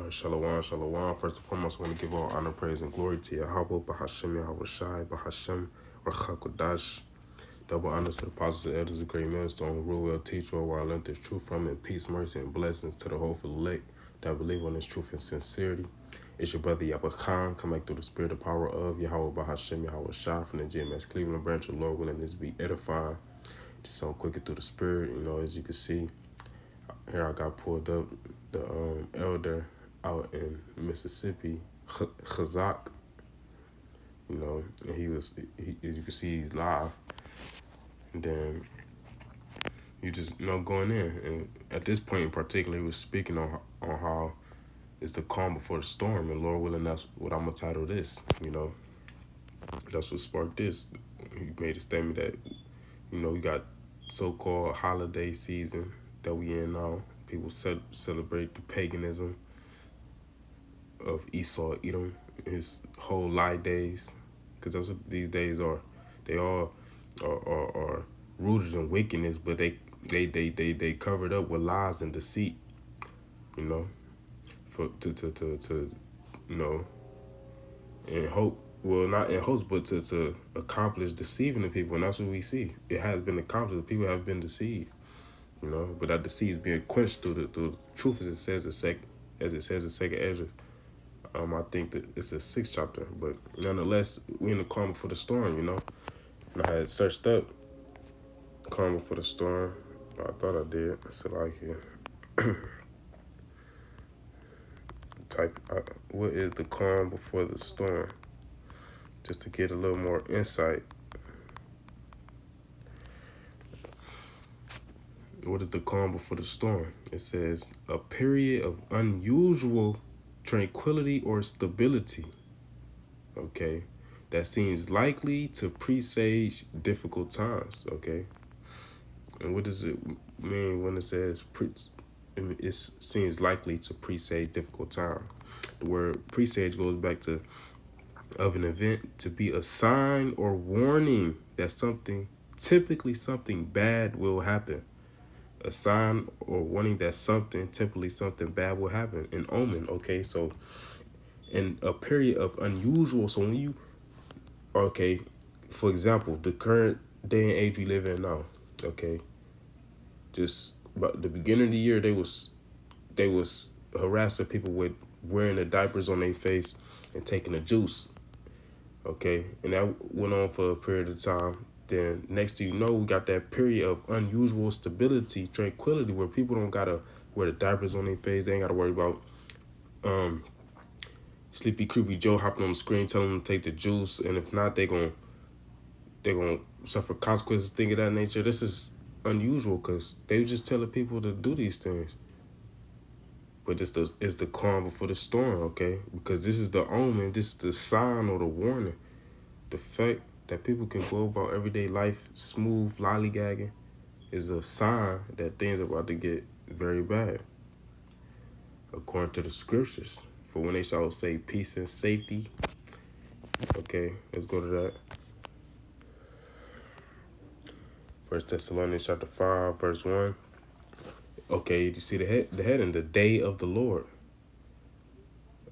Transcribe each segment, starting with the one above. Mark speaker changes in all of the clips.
Speaker 1: Shalom, shalom. First and foremost, I want to give all honor, praise, and glory to Yahweh, Bahashem, Yahweh Shai, Bahashem, Rachakodash. Double honors to the apostles and elders of great millstone who rule well, teach well, where I learned this truth from, and peace, mercy, and blessings to the hopeful elect that believe on this truth and sincerity. It's your brother Yahweh Khan, come back through the spirit and power of Yahweh, Bahashem, Yahweh Shai, from the GMS Cleveland branch of Lord willing this be edifying. Just so quicker through the spirit, as you can see. Here I got pulled up the elder out in Mississippi, Chazak, and you can see he's live. And then you just, going in. And at this point in particular, he was speaking on how it's the calm before the storm. And Lord willing, that's what I'm going to title this, That's what sparked this. He made a statement that, we got so-called holiday season that we in now. People celebrate the paganism of Esau, Edom, his whole lie days, because that's what these days are. They all are rooted in wickedness, but they covered up with lies and deceit, for to in hope. Well, not in hopes, but to accomplish deceiving the people, and that's what we see. It has been accomplished. People have been deceived. But that deceit is being quenched through the truth, as it says in second Ezra. I think that it's the 6th chapter, but nonetheless, we in the calm before the storm, And I had searched up calm before the storm. I thought I did. I said here. Type what is the calm before the storm, just to get a little more insight. What is the calm before the storm? It says a period of unusual tranquility or stability, okay, that seems likely to presage difficult times, okay? And what does it mean when it says it seems likely to presage difficult time? The word presage goes back to of an event to be a sign or warning that typically something bad will happen. A sign or warning that typically something bad will happen. An omen, okay? So in a period of unusual, so when you, okay, for example, the current day and age we live in now, okay, just about the beginning of the year, they was harassing people with wearing the diapers on their face and taking the juice, okay, and that went on for a period of time. Then next thing you know, we got that period of unusual stability, tranquility, where people don't gotta wear the diapers on their face. They ain't gotta worry about Sleepy Creepy Joe hopping on the screen telling them to take the juice, and if not, they're gonna suffer consequences, things of that nature. This is unusual because they just telling people to do these things. But it's the calm before the storm, okay? Because this is the omen, this is the sign or the warning. The fact that people can go about everyday life smooth, lollygagging, is a sign that things are about to get very bad, according to the scriptures. For when they shall say peace and safety. Okay, let's go to that. 1 Thessalonians chapter 5, verse 1. Okay, you see the heading, the day of the Lord.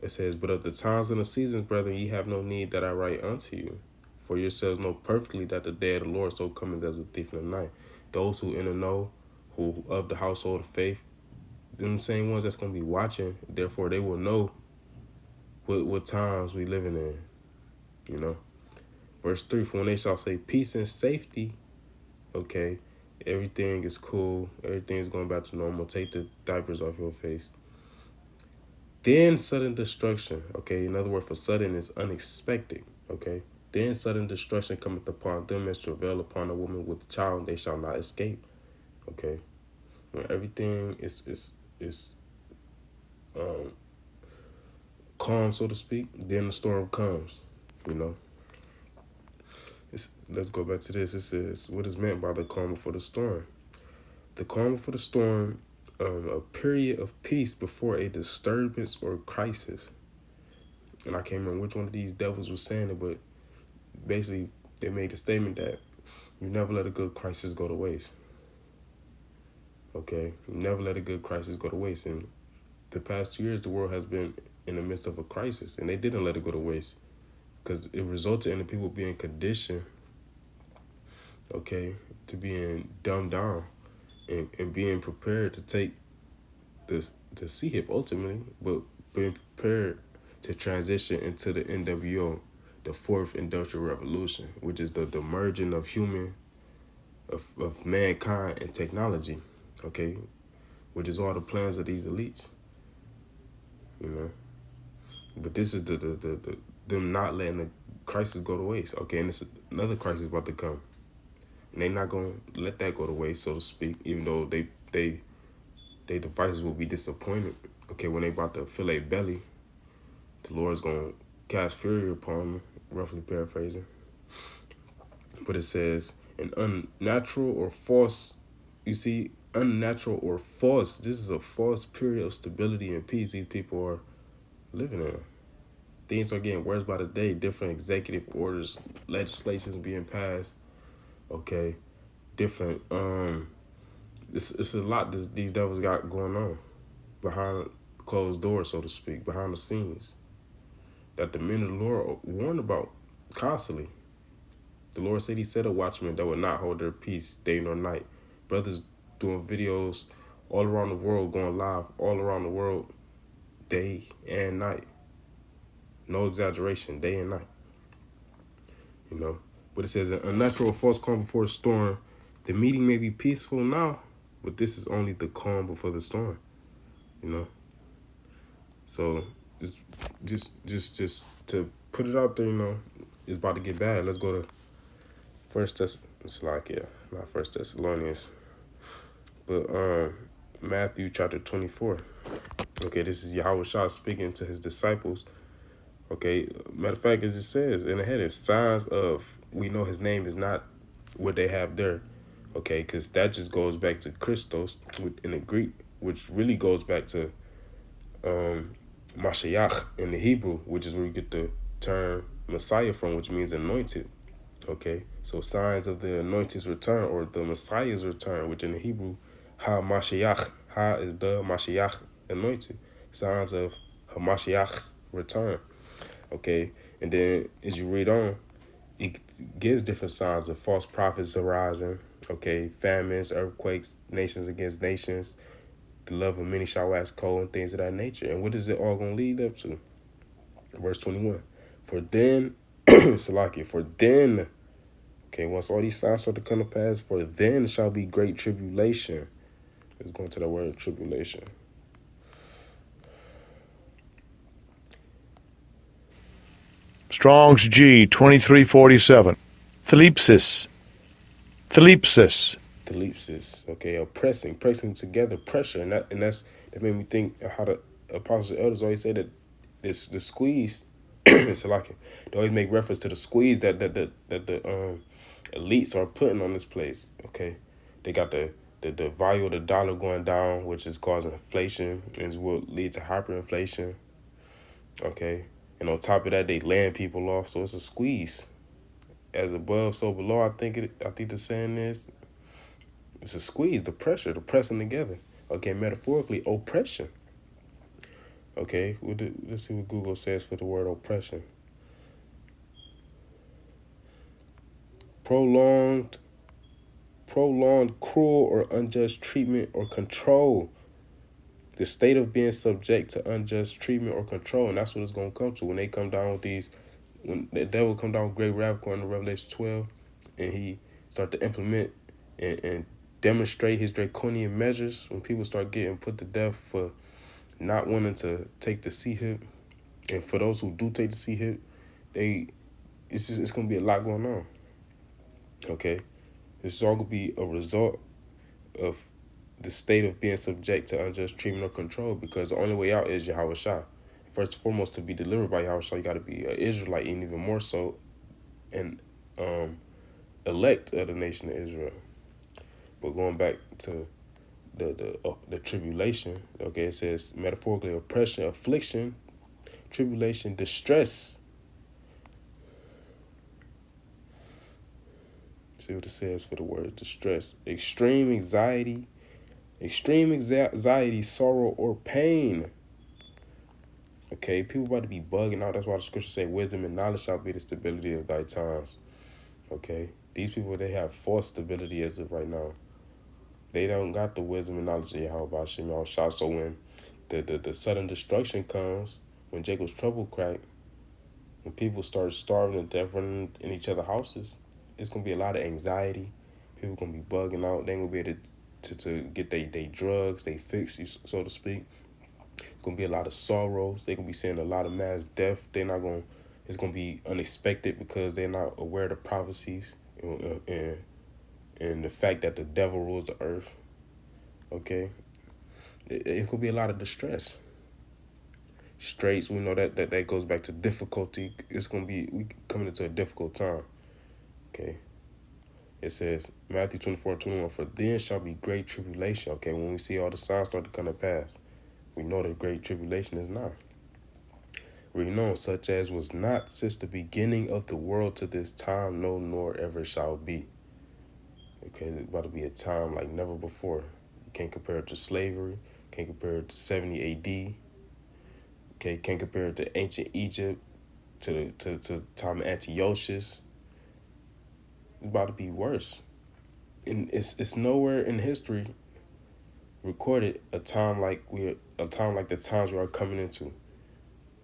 Speaker 1: It says, but of the times and the seasons, brethren, ye have no need that I write unto you. For yourselves know perfectly that the day of the Lord so cometh as a thief in the night. Those who in the know, who of the household of faith, them the same ones that's going to be watching, therefore they will know what times we living in, Verse 3, for when they shall say peace and safety, okay, everything is cool, everything's going back to normal, take the diapers off your face. Then sudden destruction, okay, another word for sudden is unexpected, okay. Then sudden destruction cometh upon them as travail upon a woman with a child, and they shall not escape, okay. When everything is calm, so to speak, then the storm comes, Let's go back to this. It says, what is meant by the calm before the storm? The calm before the storm, a period of peace before a disturbance or crisis. And I can't remember which one of these devils was saying it, but basically they made the statement that you never let a good crisis go to waste. Okay? You never let a good crisis go to waste. And the past 2 years, the world has been in the midst of a crisis, and they didn't let it go to waste because it resulted in the people being conditioned, okay, to being dumbed down and being prepared to take this the CHIP ultimately, but being prepared to transition into the NWO, the fourth industrial revolution, which is the merging of of mankind and technology, okay, which is all the plans of these elites, you know. But this is the them not letting the crisis go to waste, okay, and it's another crisis about to come, and they not gonna let that go to waste, so to speak, even though they devices will be disappointed, okay, when they about to fill a belly, the Lord's gonna cast fury upon them, roughly paraphrasing. But it says an unnatural or false, you see, unnatural or false. This is a false period of stability and peace these people are living in. Things are getting worse by the day. Different executive orders, legislations being passed. Okay, different. It's a lot these devils got going on behind closed doors, so to speak, behind the scenes, that the men of the Lord warned about constantly. The Lord said He set a watchman that would not hold their peace day nor night. Brothers doing videos all around the world, going live all around the world, day and night. No exaggeration, day and night. You know, but it says an unnatural false calm before a storm. The meeting may be peaceful now, but this is only the calm before the storm. You know, so just to put it out there, you know, it's about to get bad. Let's go to not First Thessalonians, but Matthew chapter 24. Okay, this is Yahweh Shah speaking to his disciples. Okay, matter of fact, it just says in the heading, signs of, we know his name is not what they have there. Okay, because that just goes back to Christos in the Greek, which really goes back to Mashiach in the Hebrew, which is where you get the term Messiah from, which means anointed. Okay, so signs of the anointed's return or the Messiah's return, which in the Hebrew, Ha-Mashiach, Ha is the Mashiach anointed. Signs of Hamashiach's return. Okay, and then as you read on, it gives different signs of false prophets arising. Okay, famines, earthquakes, nations against nations, the love of many shall wax cold, and things of that nature. And what is it all going to lead up to? Verse 21. For then, Salakia, for then, okay, once all these signs start to come to pass, for then shall be great tribulation. Let's go into the word tribulation.
Speaker 2: Strong's G 2347. Thlipsis.
Speaker 1: Thlipsis, okay, oppressing, pressing together, pressure, and that made me think of how the apostles and elders always say that the squeeze. So like they always make reference to the squeeze that the elites are putting on this place. Okay, they got the value of the dollar going down, which is causing inflation and will lead to hyperinflation. Okay, and on top of that, they laying people off, so it's a squeeze. As above, so below. I think the saying is, it's a squeeze, the pressure, the pressing together. Okay, metaphorically, oppression. Okay, let's see what Google says for the word oppression. Prolonged, cruel or unjust treatment or control. The state of being subject to unjust treatment or control, and that's what it's going to come to when they come down with these. When the devil come down with great wrath, according to Revelation 12, and he start to implement and demonstrate his draconian measures, when people start getting put to death for not wanting to take the CHIP, and for those who do take the CHIP, it's going to be a lot going on. Okay, this is all going to be a result of the state of being subject to unjust treatment or control, because the only way out is Yahweh Shah. First and foremost, to be delivered by Yahweh Shah, you got to be an Israelite, and even more so, an elect of the nation of Israel. But going back to the tribulation, okay, it says metaphorically oppression, affliction, tribulation, distress. See what it says for the word distress. Extreme anxiety, sorrow, or pain. Okay, people about to be bugging out. That's why the scripture say wisdom and knowledge shall be the stability of thy times. Okay, these people, they have false stability as of right now. They don't got the wisdom and knowledge of Yahweh Shem Shah. So when the sudden destruction comes, when Jacob's trouble crack, when people start starving and death running in each other's houses, it's gonna be a lot of anxiety. People gonna be bugging out. They ain't gonna be able to get they drugs, they fix, so to speak. It's gonna be a lot of sorrows. They're gonna be seeing a lot of mass death. They're not gonna. It's gonna be unexpected because they're not aware of the prophecies and the fact that the devil rules the earth. Okay, it's gonna be a lot of distress. Straits. We know that goes back to difficulty. It's gonna be we coming into a difficult time. Okay. It says Matthew 24:21. For then shall be great tribulation. Okay, when we see all the signs start to come to pass, we know that great tribulation is now. Renowned such as was not since the beginning of the world to this time, no, nor ever shall be. Okay, it's about to be a time like never before. You can't compare it to slavery. Can't compare it to 70 AD. Okay, can't compare it to ancient Egypt, to time of Antiochus. It's about to be worse. And it's nowhere in history recorded a time like the times we are coming into,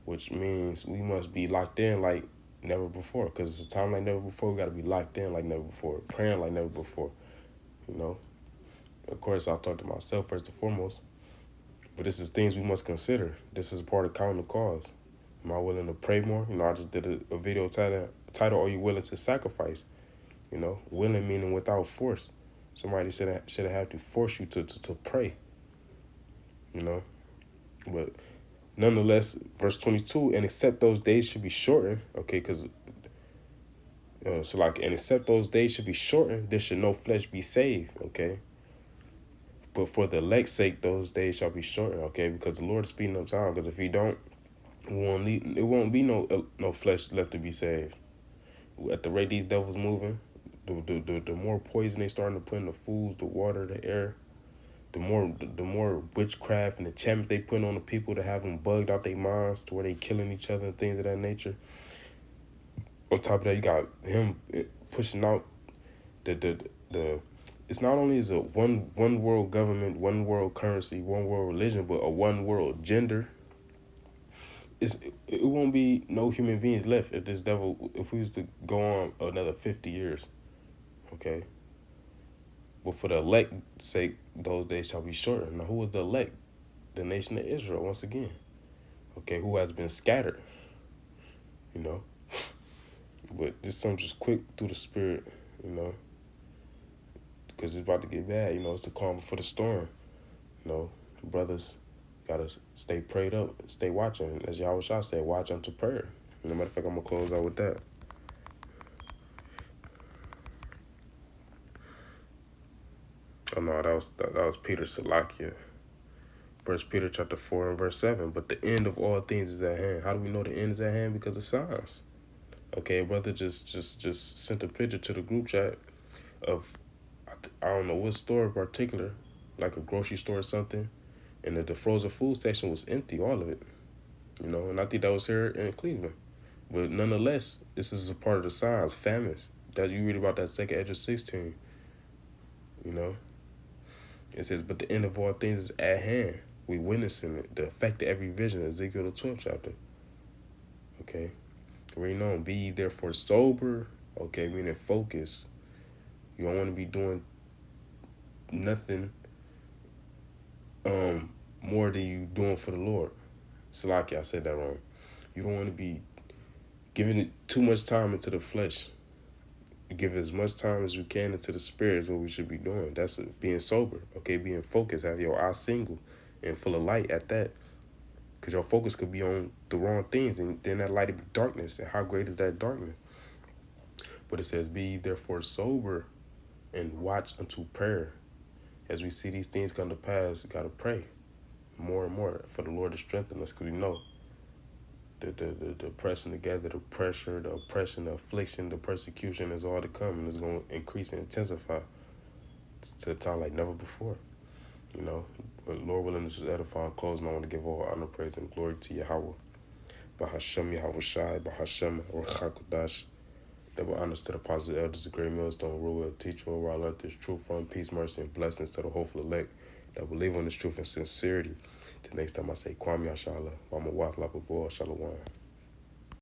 Speaker 1: which means we must be locked in like never before. Because it's a time like never before. We got to be locked in like never before, praying like never before. You know, of course, I'll talk to myself first and foremost, but this is things we must consider. This is part of counting the cause. Am I willing to pray more? You know, I just did a video title, Are You Willing to Sacrifice? You know, willing meaning without force. Somebody should have had to force you to pray. You know, but nonetheless, verse 22, and except those days should be shortened, okay, because, and except those days should be shortened, there should no flesh be saved, okay? But for the elect's sake, those days shall be shortened, okay? Because the Lord is speeding up time, because if he don't, it won't be no flesh left to be saved. At the rate these devils moving, the more poison they starting to put in the foods, the water, the air, the more witchcraft and enchantments they put on the people to have them bugged out their minds to where they killing each other and things of that nature. On top of that, you got him pushing out the it's not only is a one world government, one world currency, one world religion, but a one world gender. It won't be no human beings left if we was to go on another 50 years. Okay. But for the elect's sake, those days shall be shortened. Now, who is the elect? The nation of Israel, once again. Okay, who has been scattered. You know. But this something just quick through the spirit, you know. Because it's about to get bad, you know. It's the calm before the storm. You know, brothers gotta stay prayed up, stay watching. As Yahweh Shah said, watch unto prayer. As a matter of fact, I'm going to close out with that. Oh no, that was Peter Salakia. 1 Peter chapter 4 and verse 7. But the end of all things is at hand. How do we know the end is at hand? Because of signs. Okay, brother just sent a picture to the group chat of, I don't know what store in particular, like a grocery store or something, and the frozen food section was empty, all of it. You know, and I think that was here in Cleveland. But nonetheless, this is a part of the signs, famines. That you read about that 2nd Ezra 16. You know, it says, but the end of all things is at hand. We witnessing it, the effect of every vision, Ezekiel the 12th chapter. Okay. Read on, be ye therefore sober, okay, meaning focus. You don't want to be doing nothing more than you doing for the Lord. Salaki, I said that wrong. You don't want to be giving it too much time into the flesh. You give as much time as you can into the spirit is what we should be doing. That's being sober, okay, being focused, have your eyes single and full of light at that. Because your focus could be on the wrong things, and then that light would be darkness. And how great is that darkness? But it says, be ye therefore sober and watch unto prayer. As we see these things come to pass, we got to pray more and more for the Lord to strengthen us, because we know the pressing together, the pressure, the oppression, the affliction, the persecution is all to come, and it's going to increase and intensify to a time like never before. You know, but Lord willing, this is edifying closing. I want to give all honor, praise, and glory to Yahweh. Bahashem Yahushai, Bahashem Ruchakudash. Double honors to the positive elders, the great millstone, rule, teacher, where I learned this truth from. Peace, mercy, and blessings to the hopeful elect that believe on this truth and sincerity. Till next time I say, Kwame Yashala, Wama Wath Lapabor, Shalom.